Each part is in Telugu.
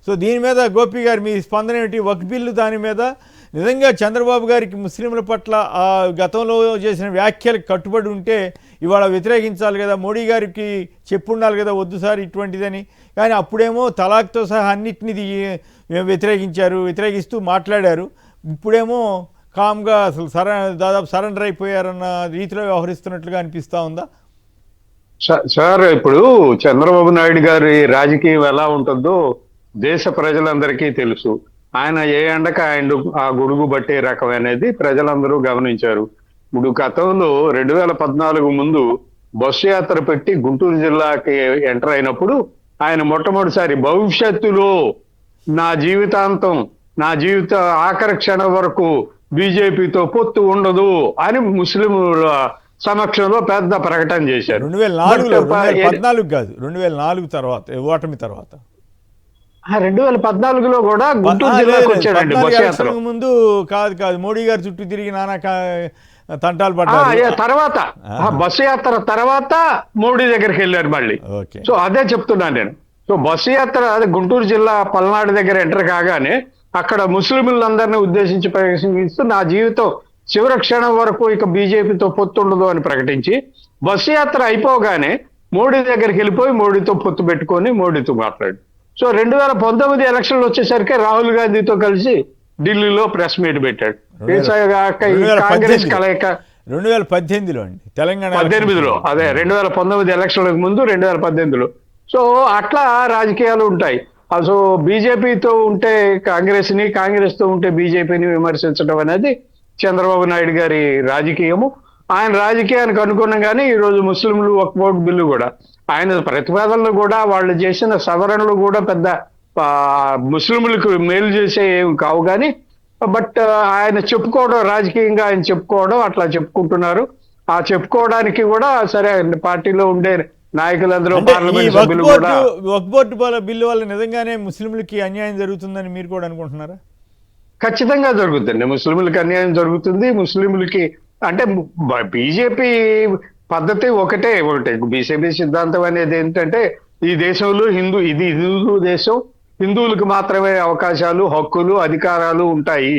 సో దీని మీద గోపి గారు మీ స్పందన ఏమిటి? వక్ఫ్ బిల్లు దాని మీద నిజంగా చంద్రబాబు గారికి ముస్లింల పట్ల ఆ గతంలో చేసిన వ్యాఖ్యలకు కట్టుబడి ఉంటే ఇవాళ వ్యతిరేకించాలి కదా, మోడీ గారికి చెప్పుండాలి కదా వద్దు సార్ ఇటువంటిదని. కానీ అప్పుడేమో తలాక్తో సహా అన్నిటినీ వ్యతిరేకిస్తూ మాట్లాడారు. ఇప్పుడేమో కామ్గా అసలు దాదాపు సరెండర్ అయిపోయారన్న రీతిలో వ్యవహరిస్తున్నట్లుగా అనిపిస్తూ ఉందా? సార్, ఇప్పుడు చంద్రబాబు నాయుడు గారి రాజకీయం ఎలా ఉంటుందో దేశ ప్రజలందరికీ తెలుసు. ఆయన ఏ ఎండక ఆయన ఆ గొడుగు బట్టే రకం అనేది ప్రజలందరూ గమనించారు. ఇప్పుడు గతంలో 2014 ముందు బస్సు యాత్ర పెట్టి గుంటూరు జిల్లాకి ఎంటర్ అయినప్పుడు ఆయన మొట్టమొదటిసారి భవిష్యత్తులో నా జీవిత ఆఖరి క్షణం వరకు బీజేపీతో పొత్తు ఉండదు అని ముస్లింల సమక్షంలో పెద్ద ప్రకటన చేశారు. 2014 కాదు, 2004 తర్వాత, ఓటమి తర్వాత. 2014లో కూడా గుంటూరు జిల్లాకు వచ్చాడండి బస్సు యాత్ర. ముందు కాదు, మోడీ గారి చుట్టూ తిరిగి నానా తంటాలు పడ్డారు. తర్వాత బస్సు యాత్ర తర్వాత మోడీ దగ్గరికి వెళ్ళారు మళ్ళీ. సో అదే చెప్తున్నాను నేను. సో బస్సు యాత్ర గుంటూరు జిల్లా పల్నాడు దగ్గర ఎంటర్ కాగానే అక్కడ ముస్లింలందరినీ ఉద్దేశించి ప్రవేశిస్తూ నా జీవితం చివరి క్షణం వరకు ఇక బీజేపీతో పొత్తుండదు అని ప్రకటించి బస్సు యాత్ర అయిపోగానే మోడీ దగ్గరికి వెళ్ళిపోయి మోడీతో పొత్తు పెట్టుకొని మోడీతో మాట్లాడు. సో 2019 ఎలక్షన్లు వచ్చేసరికి రాహుల్ గాంధీతో కలిసి ఢిల్లీలో ప్రెస్ మీట్ పెట్టాడు. కాంగ్రెస్ కలయిక 2018లో అండి, తెలంగాణ 18లో, అదే 2019 ఎలక్షన్లకు ముందు 2018లో. సో అట్లా రాజకీయాలు ఉంటాయి. సో బీజేపీతో ఉంటే కాంగ్రెస్ తో ఉంటే బీజేపీని విమర్శించడం అనేది చంద్రబాబు నాయుడు గారి రాజకీయము. ఆయన రాజకీయానికి అనుగుణంగానే ఈరోజు ముస్లింలు వక్ఫ్ బోర్డు బిల్లు కూడా ఆయన ప్రతిపాదనలు కూడా వాళ్ళు చేసిన సవరణలు కూడా పెద్ద ముస్లింలకు మేలు చేసే ఏమి కావు. కానీ బట్ ఆయన చెప్పుకోవడం, రాజకీయంగా ఆయన చెప్పుకోవడం అట్లా చెప్పుకుంటున్నారు. ఆ చెప్పుకోవడానికి కూడా సరే పార్టీలో ఉండే నాయకులందరూ, పార్లమెంట్ సభ్యులు కూడా. వక్ఫ్ బోర్డు బిల్లు వల్ల నిజంగానే ముస్లింలకి అన్యాయం జరుగుతుందని మీరు కూడా అనుకుంటున్నారా? ఖచ్చితంగా జరుగుతుంది. ముస్లింలకి అన్యాయం జరుగుతుంది. ముస్లింలకి అంటే బీజేపీ పద్ధతి ఒకటే. బీజేపీ సిద్ధాంతం అనేది ఏంటంటే ఈ దేశంలో ఇది హిందూ దేశం, హిందువులకు మాత్రమే అవకాశాలు, హక్కులు, అధికారాలు ఉంటాయి,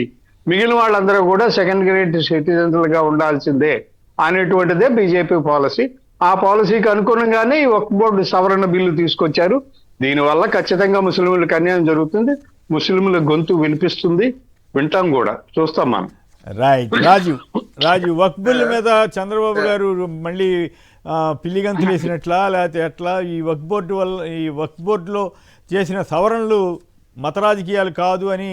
మిగిలిన వాళ్ళందరూ కూడా సెకండ్ గ్రేడ్ సిటిజన్లుగా ఉండాల్సిందే అనేటువంటిదే బీజేపీ పాలసీ. ఆ పాలసీకి అనుగుణంగానే ఈ వక్ఫ్ బోర్డు సవరణ బిల్లు తీసుకొచ్చారు. దీనివల్ల ఖచ్చితంగా ముస్లింలకు అన్యాయం జరుగుతుంది, ముస్లింల గొంతు వినిపిస్తుంది, వింటాం కూడా, చూస్తాం మనం. రైట్. రాజు వక్ఫ్ బిల్లు మీద చంద్రబాబు గారు మళ్ళీ పిల్లిగంతులు వేసినట్లా లేకపోతే ఎట్లా? ఈ వక్ఫ్ బోర్డులో చేసిన సవరణలు మత రాజకీయాలు కాదు అని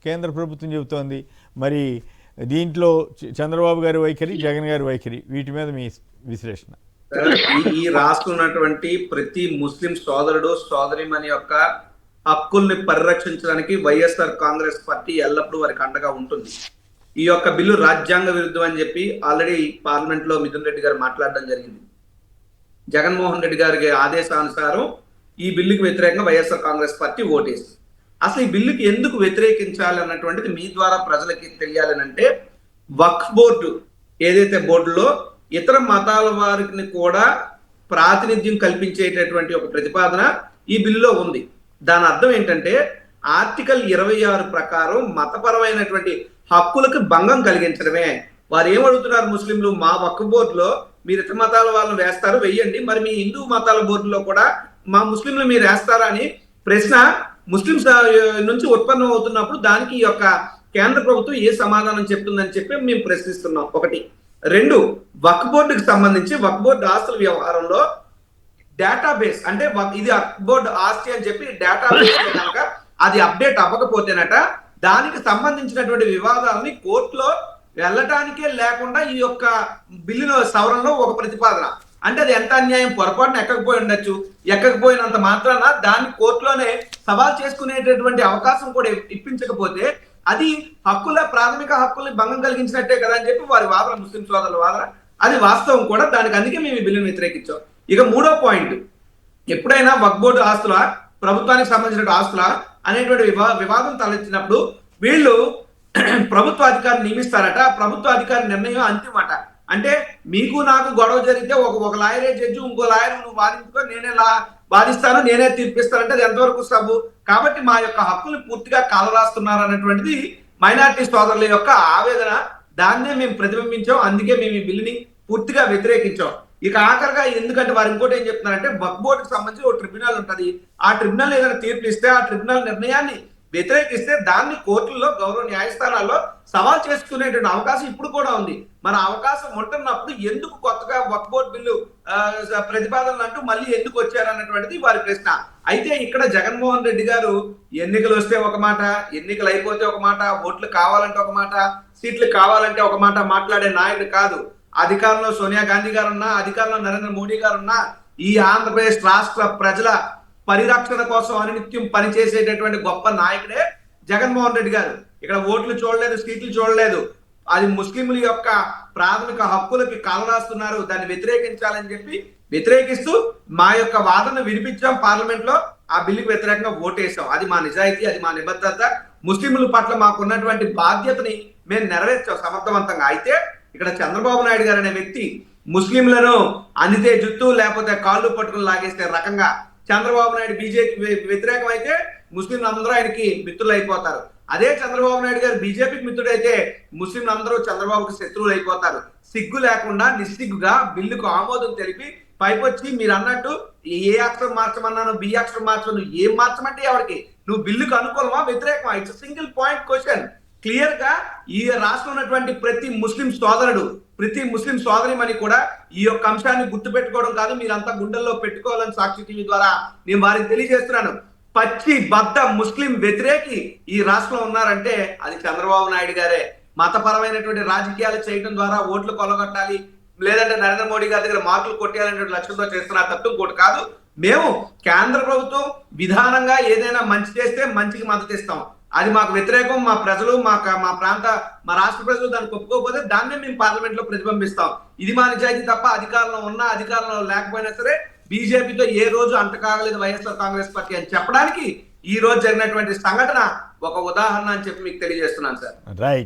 కేంద్ర ప్రభుత్వం చెబుతోంది. మరి దీంట్లో చంద్రబాబు గారి వైఖరి, జగన్ గారి వైఖరి, వీటి మీద మీ విశ్లేషణ? ఈ రాష్ట్రం ఉన్నటువంటి ప్రతి ముస్లిం సోదరుడు సోదరిమణి యొక్క హక్కుల్ని పరిరక్షించడానికి వైఎస్ఆర్ కాంగ్రెస్ పార్టీ ఎల్లప్పుడూ వారికి అండగా ఉంటుంది. ఈ యొక్క బిల్లు రాజ్యాంగ విరుద్ధం అని చెప్పి ఆల్రెడీ పార్లమెంట్ లో మిథున్ రెడ్డి గారు మాట్లాడడం జరిగింది. జగన్మోహన్ రెడ్డి గారి ఆదేశానుసారం ఈ బిల్లుకి వ్యతిరేకంగా వైఎస్ఆర్ కాంగ్రెస్ పార్టీ ఓటేసి, అసలు ఈ బిల్లుకి ఎందుకు వ్యతిరేకించాలి అన్నటువంటిది మీ ద్వారా ప్రజలకి తెలియాలనంటే, వక్ఫ్ బోర్డు ఏదైతే బోర్డులో ఇతర మతాల వారికి కూడా ప్రాతినిధ్యం కల్పించేటటువంటి ఒక ప్రతిపాదన ఈ బిల్లులో ఉంది. దాని అర్థం ఏంటంటే ఆర్టికల్ 26 ప్రకారం మతపరమైనటువంటి హక్కులకు భంగం కలిగించడమే. వారు ఏమడుగుతున్నారు ముస్లింలు, మా వక్ఫ్ బోర్డులో మీరు ఇతర మతాల వాళ్ళని వేస్తారు, వెయ్యండి, మరి మీ హిందూ మతాల బోర్డులో కూడా మా ముస్లింలు మీరు వేస్తారా అని ప్రశ్న ముస్లింస్ నుంచి ఉత్పన్నం అవుతున్నప్పుడు దానికి ఈ యొక్క కేంద్ర ప్రభుత్వం ఏ సమాధానం చెప్తుందని చెప్పి మేము ప్రశ్నిస్తున్నాం. ఒకటి. రెండు, వక్ఫ్ బోర్డుకి సంబంధించి వక్ఫ్ బోర్డు ఆస్తుల వ్యవహారంలో డేటాబేస్ అంటే ఇది వక్ఫ్ బోర్డు ఆస్తి అని చెప్పి డేటాబేస్ కనుక అది అప్డేట్ అవ్వకపోతేనట దానికి సంబంధించినటువంటి వివాదాలని కోర్టులో వెళ్ళటానికే లేకుండా ఈ యొక్క బిల్లులో సవరణలో ఒక ప్రతిపాదన. అంటే అది ఎంత అన్యాయం, పొరపాటున ఎక్కకపోయి ఉండొచ్చు, ఎక్కకపోయినంత మాత్రాన దాన్ని కోర్టులోనే సవాల్ చేసుకునేటటువంటి అవకాశం కూడా ఇప్పించకపోతే అది ప్రాథమిక హక్కుల్ని భంగం కలిగించినట్టే కదా అని చెప్పి వారి వాదన, ముస్లిం సోదరుల వాదన. అది వాస్తవం కూడా. దానికి అందుకే మేము ఈ బిల్లును వ్యతిరేకించాం. ఇక మూడో పాయింట్, ఎప్పుడైనా వక్ఫ్ బోర్డు ఆస్తుల, ప్రభుత్వానికి సంబంధించిన ఆస్తుల అనేటువంటి వివాదం తలెత్తినప్పుడు వీళ్ళు ప్రభుత్వ అధికారిని నియమిస్తారట. ప్రభుత్వ అధికారి నిర్ణయం అంతిమట. అంటే మీకు నాకు గొడవ జరిగితే ఒక లాయరే జడ్జి, ఇంకో లాయర్ నువ్వు వాదించుకో, వాదిస్తాను, నేనే తీర్పిస్తానంటే అది ఎంతవరకు సబు? కాబట్టి మా యొక్క హక్కులు పూర్తిగా కాలరాస్తున్నారు అన్నటువంటిది మైనారిటీ సోదరుల యొక్క ఆవేదన. దాన్నే మేము ప్రతిబింబించాం. అందుకే మేము ఈ బిల్లుని పూర్తిగా వ్యతిరేకించాం. ఇక ఆఖరిగా ఎందుకంటే వారు ఇంకోటి ఏం చెప్తున్నారంటే, వక్ఫ్ బోర్డుకి సంబంధించి ఒక ట్రిబ్యునల్ ఉంటది. ఆ ట్రిబ్యునల్ ఏదైనా తీర్పు ఇస్తే, ఆ ట్రిబ్యునల్ నిర్ణయాన్ని వ్యతిరేకిస్తే దాన్ని కోర్టుల్లో, గౌరవ న్యాయస్థానాల్లో సవాల్ చేసుకునేటువంటి అవకాశం ఇప్పుడు కూడా ఉంది. మన అవకాశం ఉంటున్నప్పుడు ఎందుకు కొత్తగా వక్ఫ్ బోర్డు బిల్లు ప్రతిపాదనలు అంటూ మళ్ళీ ఎందుకు వచ్చారన్నటువంటిది వారి ప్రశ్న. అయితే ఇక్కడ జగన్మోహన్ రెడ్డి గారు ఎన్నికలు వస్తే ఒక మాట, ఎన్నికలు అయిపోతే ఒక మాట, ఓట్లు కావాలంటే ఒక మాట, సీట్లు కావాలంటే ఒక మాట మాట్లాడే నాయకుడు కాదు. అధికారంలో సోనియా గాంధీ గారు ఉన్నా, అధికారంలో నరేంద్ర మోడీ గారు ఉన్నా, ఈ ఆంధ్రప్రదేశ్ రాష్ట్ర ప్రజల పరిరక్షణ కోసం అనినిత్యం పనిచేసేటటువంటి గొప్ప నాయకుడే జగన్మోహన్ రెడ్డి గారు. ఇక్కడ ఓట్లు చూడలేదు, సీట్లు చూడలేదు. అది ముస్లింల యొక్క ప్రాథమిక హక్కులకి కాలరాస్తున్నారు, దాన్ని వ్యతిరేకించాలని చెప్పి వ్యతిరేకిస్తూ మా యొక్క వాదన వినిపించాం పార్లమెంట్ లో. ఆ బిల్లుకి వ్యతిరేకంగా ఓటేసాం. అది మా నిజాయితీ, అది మా నిబద్ధత. ముస్లింల పట్ల మాకున్నటువంటి బాధ్యతని మేము నెరవేర్చాం సమర్థవంతంగా. అయితే ఇక్కడ చంద్రబాబు నాయుడు గారు అనే వ్యక్తి ముస్లింలను అందితే జుత్తు, లేకపోతే కాళ్ళు పట్టుకుని లాగేసే రకంగా చంద్రబాబు నాయుడు బీజేపీ వ్యతిరేకం అయితే ముస్లింలు అందరూ ఆయనకి మిత్రులు అయిపోతారు. అదే చంద్రబాబు నాయుడు గారు బీజేపీకి మిత్రుడైతే ముస్లింలు అందరూ చంద్రబాబుకి శత్రువులు అయిపోతారు. సిగ్గు లేకుండా నిస్సిగ్గుగా బిల్లుకు ఆమోదం తెలిపి పైపొచ్చి మీరు అన్నట్టు ఏ అక్షరం మార్చమన్నాను, బి అక్షరం మార్చమను, ఏం మార్చమంటే ఎవరికి? నువ్వు బిల్లుకు అనుకూలమా వ్యతిరేకమా? It's single point question. Clear గా ఈ రాష్ట్రంలో ఉన్నటువంటి ప్రతి ముస్లిం సోదరుడు, ప్రతి ముస్లిం సోదరిమని కూడా ఈ యొక్క అంశాన్ని గుర్తు పెట్టుకోవడం కాదు, మీరంతా గుండెల్లో పెట్టుకోవాలని సాక్షి టీవీ ద్వారా నేను వారికి తెలియజేస్తున్నాను. పచ్చి బద్ద ముస్లిం వ్యతిరేకి ఈ రాష్ట్రంలో ఉన్నారంటే అది చంద్రబాబు నాయుడు గారే. మతపరమైనటువంటి రాజకీయాలు చేయడం ద్వారా ఓట్లు కొలగొట్టాలి, లేదంటే నరేంద్ర మోడీ గారి దగ్గర మార్కులు కొట్టేయాలనే లక్ష్యంతో చేస్తున్న తత్వం ఇంకోటి కాదు. మేము కేంద్ర ప్రభుత్వం విధానంగా ఏదైనా మంచి చేస్తే మంచికి మద్దతు ఇస్తాం. అది మాకు వ్యతిరేకం, మా ప్రజలు, మా ప్రాంత, మా రాష్ట్ర ప్రజలు దాన్ని ఒప్పుకోకపోతే దాన్నే మేము పార్లమెంట్ లో ప్రతిబింబిస్తాం. ఇది మా నిజాయితీ తప్ప అధికారంలో ఉన్నా, అధికారంలో లేకపోయినా సరే బీజేపీతో ఏ రోజు అంటకాగలేదు వైఎస్ఆర్ కాంగ్రెస్ పార్టీ అని చెప్పడానికి ఈ రోజు జరిగినటువంటి సంఘటన ఒక ఉదాహరణ అని చెప్పి మీకు తెలియజేస్తున్నాను సార్. రైట్.